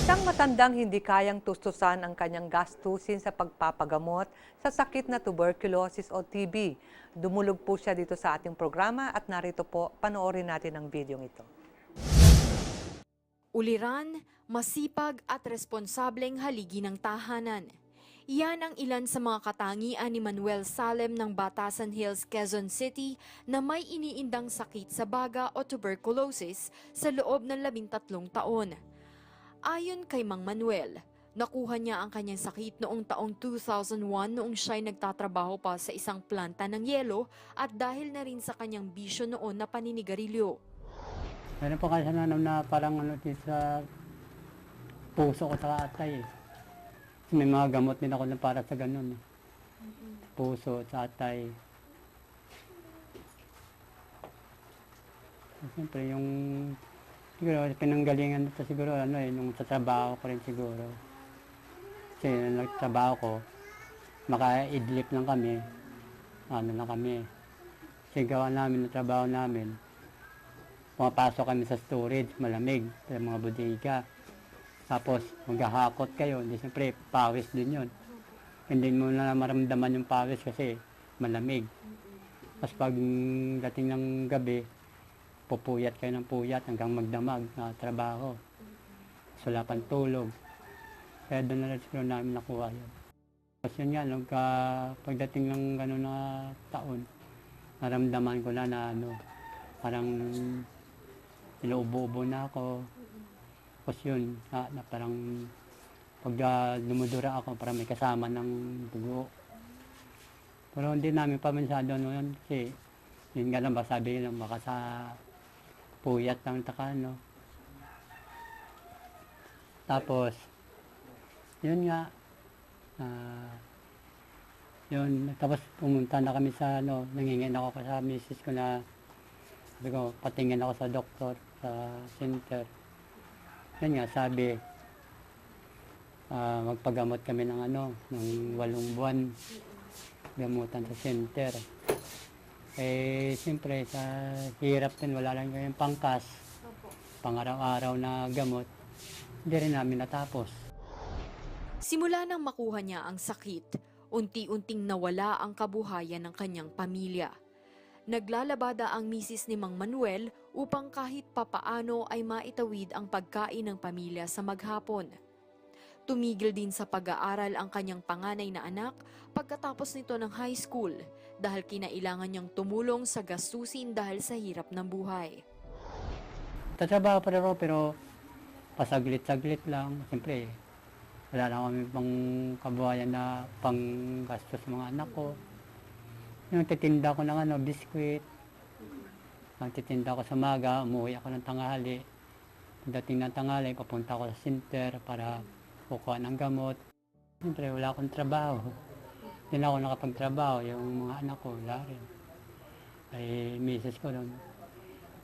Isang matandang hindi kayang tustusan ang kanyang gastusin sa pagpapagamot sa sakit na tuberculosis o TB. Dumulog po siya dito sa ating programa at narito po, panoorin natin ang video ito. Uliran, masipag at responsableng haligi ng tahanan. Iyan ang ilan sa mga katangian ni Manuel Salem ng Batasan Hills, Quezon City na may iniindang sakit sa baga o tuberculosis sa loob ng 13 taon. Ayon kay Mang Manuel, nakuha niya ang kanyang sakit noong taong 2001 noong siya'y nagtatrabaho pa sa isang planta ng yelo at dahil na rin sa kanyang bisyo noon na paninigarilyo. Meron po kasi na parang dito sa puso ko sa atay eh. Kasi may mga gamot din ako na para sa ganun eh. Puso, sa atay. Siyempre yung siguro pinanggalingan ito siguro nung sa trabaho ko rin siguro. Kasi nung nagtrabaho ko, maka-idlip lang kami. Kasi gawa namin, ng trabaho namin. Pumapasok kami sa storage, malamig, sa mga bodega. Tapos maghahakot kayo, hindi siyempre pawis din yun. Hindi mo na maramdaman yung pawis kasi malamig. Tapos pag dating ng gabi, pupuyat kayo ng puyat hanggang magdamag na trabaho. Sulapan tulog. Kaya doon na rin siguro namin nakuha yun. Tapos yun nga, pagdating ng gano'n na taon, naramdaman ko na parang inuubo-ubo na ako. Tapos yun, na parang pag dumudura ako, parang may kasama ng dugo. Pero hindi namin paminsado noon kasi yun nga lang, sabi lang, baka sa puyat lang Tapos, yun nga, tapos pumunta na kami sa nangingin ako sa misis ko na sabi ko, patingin ako sa doktor, sa center. Yan nga, sabi, magpagamot kami ng ng 8 buwan, gamutan sa center. Eh, siyempre, sa hirap din, wala lang yung pangkas, pang-araw-araw na gamot, hindi rin namin natapos. Simula nang makuha niya ang sakit, unti-unting nawala ang kabuhayan ng kanyang pamilya. Naglalabada ang misis ni Mang Manuel upang kahit papaano ay maitawid ang pagkain ng pamilya sa maghapon. Tumigil din sa pag-aaral ang kanyang panganay na anak pagkatapos nito ng high school dahil kinailangan niyang tumulong sa gastusin dahil sa hirap ng buhay. Tatrabaho pa rin ako pero pasaglit-saglit lang. Siyempre, wala na kami pang kabuhayan na pang gastos sa mga anak ko. Yung titinda ko ng biskwit. Titinda ko sa maga, umuwi ako ng tanghali. Pagdating ng tanghali, papunta ako sa center para kukuha ng gamot. Siyempre, wala akong trabaho. Hindi na ako nakapagtrabaho. Yung mga anak ko, wala rin. Ay, misis ko doon.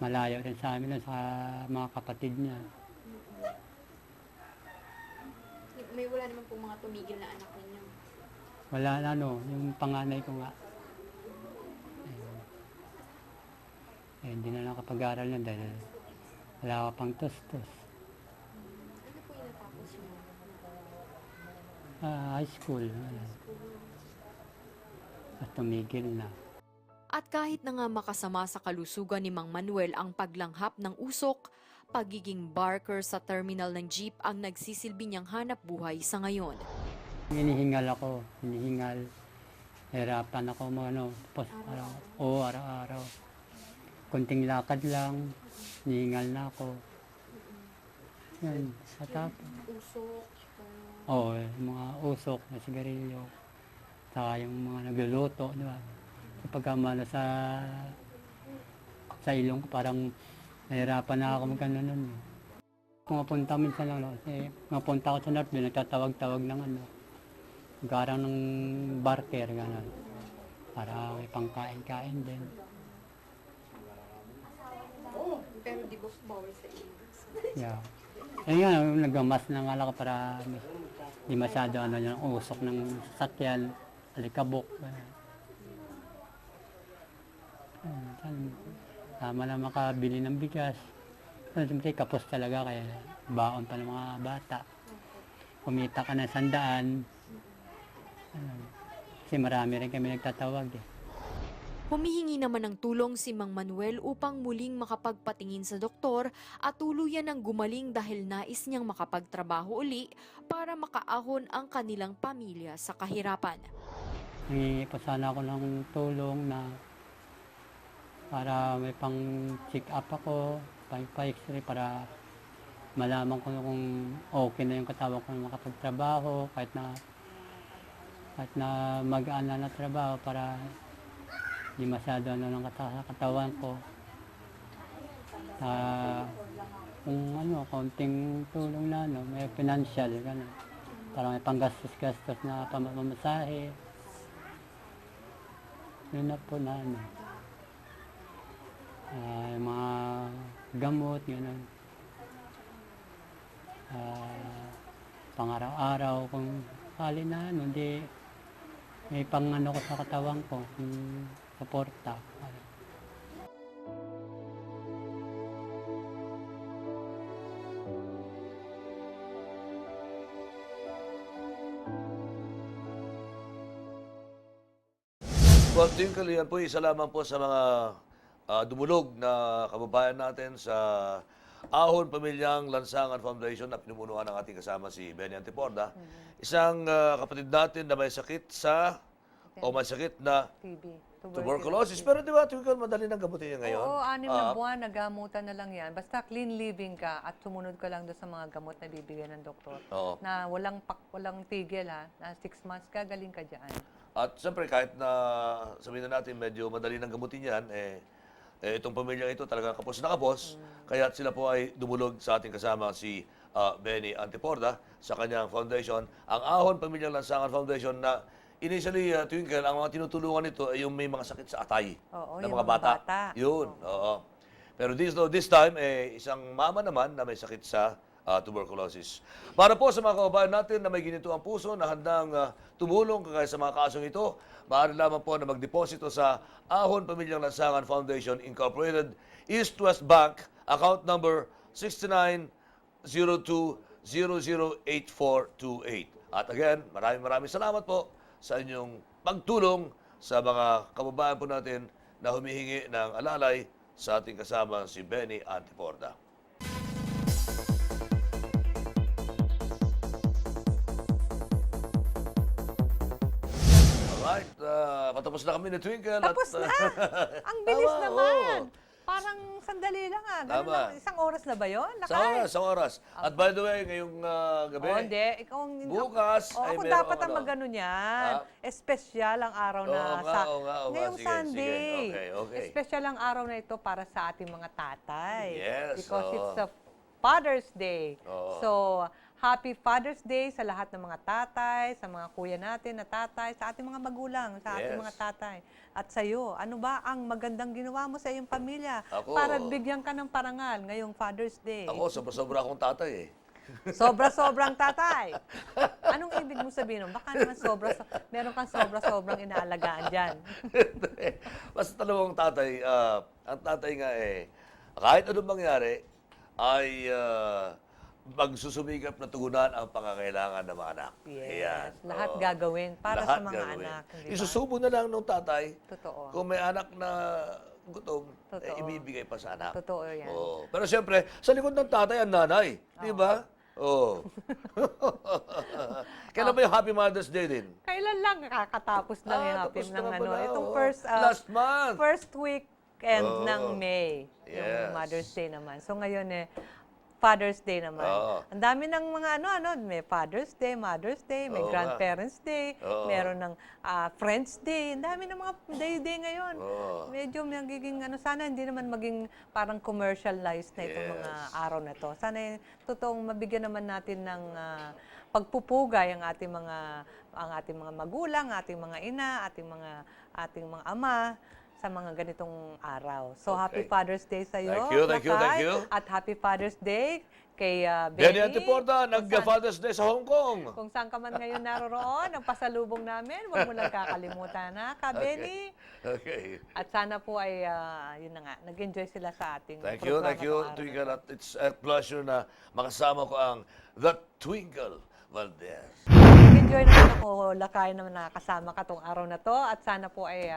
Malayo rin sa amin sa mga kapatid niya. May wala naman pong mga tumigil na anak ninyo? Wala na yung panganay ko nga. Hindi na nakapag-aral na dahil wala ka pang tustos. Ano po yung natapos mo? High school. At tumigil na. At kahit na nga makasama sa kalusugan ni Mang Manuel ang paglanghap ng usok, pagiging barker sa terminal ng jeep ang nagsisilbi niyang hanap buhay sa ngayon. Hinihingal ako. Hirapan ako araw-araw. Kunting lakad lang, hinihingal na ako. Yan, sa tapos. Usok? Oo, mga usok na sigarilyo. Saka yung mga nagluluto, di ba? Kapag kamala sa ilong ko, parang nahirapan na ako magkano nun. Pumapunta minsan lang, kasi mapunta ako sa North Bay, nagtatawag-tawag ng garang ng barker, gano'n. Para may pangkain-kain din. Pero di ba bawal sa iyo? Yeah. Ayun nga, nagmamas na nga ako para di masyado yung usok ng sasakyan, alikabok. Tama na makabili ng bigas. Siyempre, kapos talaga kaya baon pa ng mga bata. Kumita ka ng 100. Ayun. Kasi marami rin kami nagtatawag eh. Humihingi naman ng tulong si Mang Manuel upang muling makapagpatingin sa doktor at tuluyan ng gumaling dahil nais niyang makapagtrabaho uli para makaahon ang kanilang pamilya sa kahirapan. Hingi po sana ako ng tulong na para may pang-check up ako, pa-x-ray para malaman ko kung okay na yung katawan ko na makapagtrabaho, kahit na mag-aan na trabaho para di masyado ng katawan ko. Kung kaunting tulong na, may financial, gano'n. Para may panggastos-gastos na pamamasahe. Yun na po na, yung mga gamot, gano'n. Pang-araw-araw, kung kali na, hindi may pang-ano ko sa katawan ko, suporta. Well, Twinkle, yan po isa lamang po sa mga dumulog na kababayan natin sa Ahon Pamilyang Lansangan Foundation na pinumunuan ng ating kasama si Benny Antiporda. Isang kapatid natin na may sakit may sakit na TB. tuberculosis. Pero di ba, Twinkle, madali nang gamutin niya ngayon? Oo, 6 na buwan, nagamutan na lang yan. Basta clean living ka at sumunod ka lang doon sa mga gamot na bibigyan ng doktor. Oo. Na walang tigil ha, na 6 months ka, galing ka dyan. At siyempre, kahit na sabihin na natin medyo madali nang gamutin yan, itong pamilyang ito talagang kapos na kapos. Kaya sila po ay dumulog sa ating kasama si Benny Antiporda sa kanyang foundation. Ang Ahon Pamilyang Lansangan Foundation na initially, Twinkle, ang mga tinutulungan nito ay yung may mga sakit sa atay Oo, ng yung mga mga bata. bata. Yun, oo. Pero this time, isang mama naman na may sakit sa tuberculosis. Para po sa mga kababayan natin na may ginito ang puso na handang tumulong kagaya sa mga kasong ito, maaari lamang po na magdeposito sa Ahon Pamilyang Lansangan Foundation Incorporated, East West Bank, account number 6902008428. At again, maraming salamat po sa inyong pagtulong sa mga kababayan po natin na humihingi ng alalay sa ating kasama si Benny Antiporda. Alright, patapos na kami ni Twinkle. Tapos na! Ang bilis Tama, naman! oo. Parang sandali lang ha. Ganun Tama. lang, isang oras na ba yun? Sa oras. At by the way, ngayong gabi, Oh, hindi. Ikaw, bukas oh, ay ako meron dapat ang ano. magano niyan. Espesyal ang araw na Oo nga, oo nga. ngayong Sige, Sunday. sige. Okay. Espesyal ang araw na ito para sa ating mga tatay. Yes, Because oo. it's a Father's Day. Oo. So, Happy Father's Day sa lahat ng mga tatay, sa mga kuya natin na tatay, sa ating mga magulang, sa ating Yes. mga tatay. At sa iyo, ano ba ang magandang ginawa mo sa iyong pamilya Ako. para bigyan ka ng parangal ngayong Father's Day? Ako, sobra-sobra akong tatay Sobra-sobrang tatay. Anong ibig mo sabihin nun? Baka naman meron kang sobra-sobrang inaalagaan dyan. Basta dalawang tatay, ang tatay nga kahit anong mangyari, ay magsusumikap na tugunan ang pangangailangan ng mga anak. Yes. Ayan. Lahat Oo. gagawin para Lahat sa mga gagawin. anak. Di ba? Isusubo na lang ng tatay. Totoo. Kung may anak na gutom, Totoo. ibibigay pa sa anak. Totoo yan. Oo. Pero siyempre, sa likod ng tatay, ang nanay. Di ba? Oo. Kailan ba yung Happy Mother's Day din? Kailan lang kakatapos lang yung happy tapos na ng nga ano. pala, Itong oo. first Last month. first weekend Oo. ng May. Yes. Yung Mother's Day naman. So ngayon Father's Day naman. Oo. Ang dami ng mga may Father's Day, Mother's Day, may Oo nga. Grandparents Day, Oo. meron ng Friends Day. Ang dami ng mga day ngayon. Oo. Medyo magiging sana hindi naman maging parang commercialized na itong Yes. mga araw na to. Sana totoong mabigyan naman natin ng pagpupugay ang ating mga magulang, ating mga ina, ating mga ama sa mga ganitong araw. So, Happy Okay. Father's Day sa iyo. Thank you. At Happy Father's Day kay Benny Benny. Antiporda, Kung saan- nag-Father's Day sa Hong Kong. Kung saan ka man ngayon naroroon, ang pasalubong namin, huwag mo lang kakalimutan, ha, Ka Benny? Okay. At sana po ay, yun na nga, nag-enjoy sila sa ating Thank programa you, ngayong araw Twinkle. na At it's a pleasure na makasama ko ang The Twinkle Valdez. Nag-enjoy naman ako, Lakay, na nakasama ka tong araw na to at sana po ay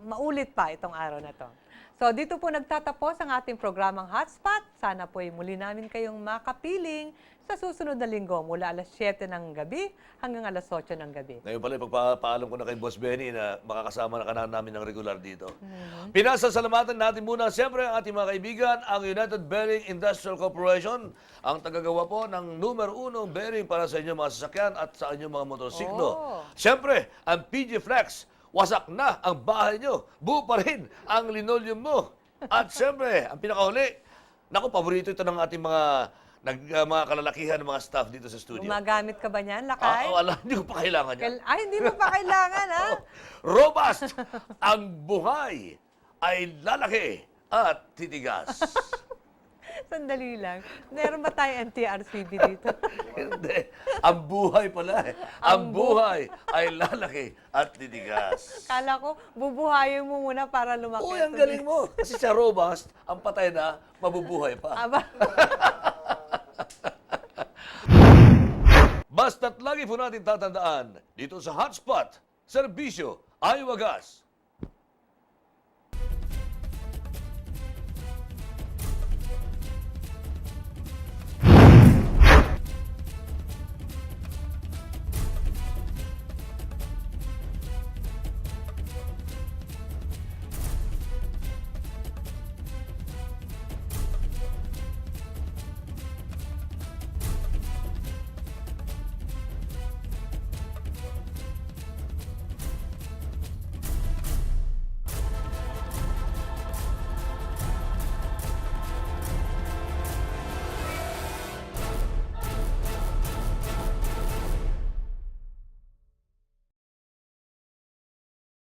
maulit pa itong araw na to. So dito po nagtatapos ang ating programang Hotspot. Sana po ay muli namin kayong makapiling sa susunod na linggo mula alas 7 ng gabi hanggang alas 8 ng gabi. Ngayon pala, pagpapaalam ko na kay Boss Benny na makakasama na kanan namin ng regular dito. Pinasasalamatan natin muna siyempre ang ating mga kaibigan, ang United Bearing Industrial Corporation, ang tagagawa po ng numero 1 bearing para sa inyong mga sasakyan at sa inyong mga motorsiklo. Oh. Siyempre, ang PG Flex, wasak na ang bahay nyo, buo pa rin ang linoleum mo. At siyempre, ang pinakahuli, naku, paborito ito ng ating mga kalalakihan ng mga staff dito sa studio. Gumagamit ka ba niyan, Lakay? Wala, hindi ko pa kailangan yan. Ay, hindi mo pa kailangan, ha? Robust! Ang buhay ay lalaki at titigas. Sandali lang. Meron ba tayong NTRCB dito? Hindi. Ang buhay pala eh. Ang buhay ay lalaki at titigas. Kala ko, bubuhayin mo muna para lumaki. Uy, ang galing mo. Kasi sa robust, ang patay na, mabubuhay pa. Aba. Basta't lagi po natin tatandaan, dito sa Hotspot, serbisyo ay wagas.